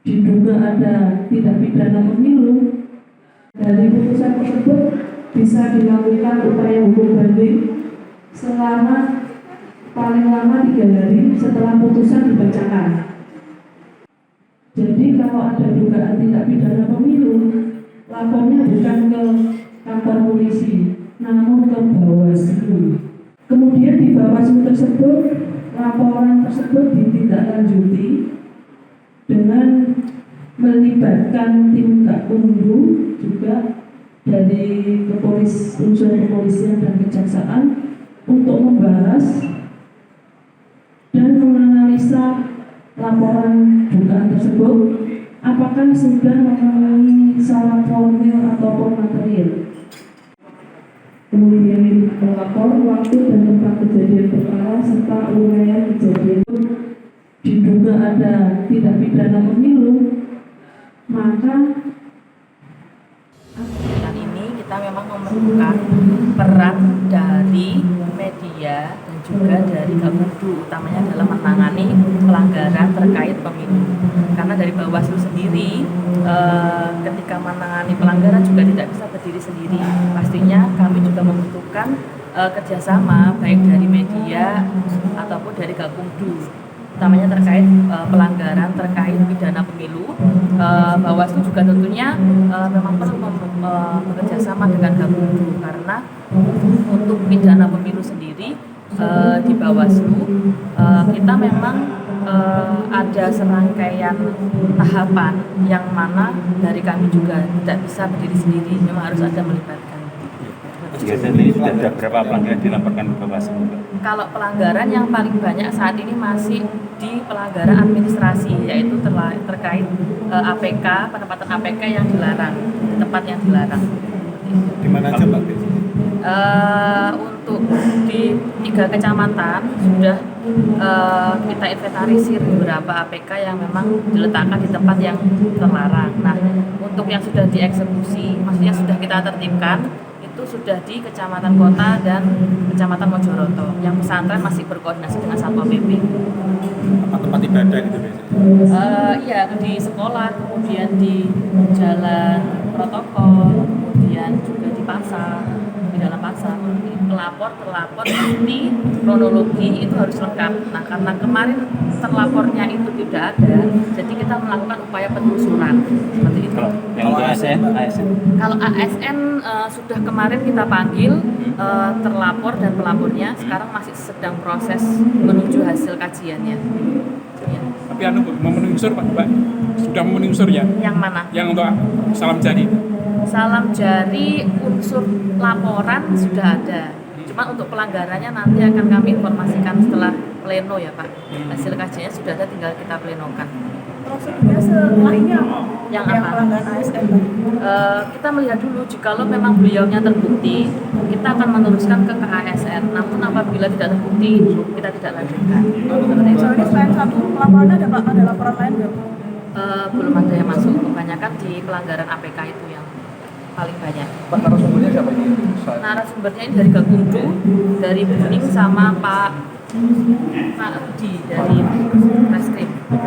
diduga ada tindak pidana pemilu. Dari putusan tersebut bisa dilakukan upaya hukum banding selama paling lama 3 hari setelah putusan dibacakan. Jadi kalau ada dugaan tindak pidana pemilu, lapornya bukan ke kantor polisi, namun ke Bawaslu. Kemudian di Bawaslu tersebut, laporan tersebut ditindaklanjuti dengan melibatkan tim Gakumdu juga dari unsur kepolisian dan kejaksaan untuk membahas dan menganalisa laporan dugaan tersebut, apakah sudah memenuhi syarat formil ataupun material. Kemudian melapor waktu dan tempat kejadian perkara serta uraian kejadian. Diduga ada tindak pidana pemilu, maka ini kita memang memerlukan peran dari media dan juga dari Gakumdu, utamanya dalam menangani pelanggaran terkait pemilu. Karena dari Bawaslu sendiri ketika menangani pelanggaran juga tidak bisa berdiri sendiri. Pastinya kami juga membutuhkan kerjasama baik dari media ataupun dari Gakumdu, utamanya terkait pelanggaran terkait pidana pemilu. Bawaslu juga tentunya memang perlu bekerja sama dengan Gakumdu, karena untuk pidana pemilu sendiri di Bawaslu kita memang ada serangkaian tahapan yang mana dari kami juga tidak bisa berdiri sendiri, memang harus ada melibatkan. Jika saat ini sudah ada berapa pelanggaran dilaporkan ke Bawaslu? Kalau pelanggaran yang paling banyak saat ini masih di pelanggaran administrasi, yaitu terkait APK, penempatan APK yang dilarang, di tempat yang dilarang. Di mana aja Pak? Untuk di 3 kecamatan sudah kita inventarisir beberapa APK yang memang diletakkan di tempat yang terlarang. Nah, untuk yang sudah dieksekusi, maksudnya sudah kita tertibkan, itu sudah di Kecamatan Kota dan Kecamatan Mojoroto. Yang pesantren masih berkoordinasi dengan Satpol PP. Tempat ibadah gitu biasanya? Iya, di sekolah, kemudian di jalan protokol, kemudian juga di pasar, di dalam pasar. Pelapor, terlapor, bukti, kronologi itu harus lengkap. Nah, karena kemarin terlapornya itu tidak ada, jadi kita melakukan upaya penelusuran seperti itu. Kalau ASN? Kalau ASN sudah kemarin kita panggil terlapor dan pelapornya, sekarang masih sedang proses menuju hasil kajiannya. Ya. Tapi memenuhi unsur Pak, sudah memenuhi unsur ya? Yang mana? Yang untuk salam jari. Salam jari unsur laporan sudah ada. Cuma untuk pelanggarannya nanti akan kami informasikan setelah pleno ya Pak. Hasil kajiannya sudah ada, tinggal kita plenokan. Prosedurnya setelahnya Yang apa? pelanggaran ASN. Kita melihat dulu, jikalau memang beliaunya terbukti, kita akan meneruskan ke KASN. Namun apabila tidak terbukti, kita tidak lanjutkan. Soalnya selain satu pelaporan ada laporan lain nggak? Belum ada yang masuk. Kebanyakan di pelanggaran APK itu yang paling banyak. Pak, narasumbernya siapa ini? Narasumbernya ini dari Gakumdu, dari Buning sama Pak Rudi dari Reskrim.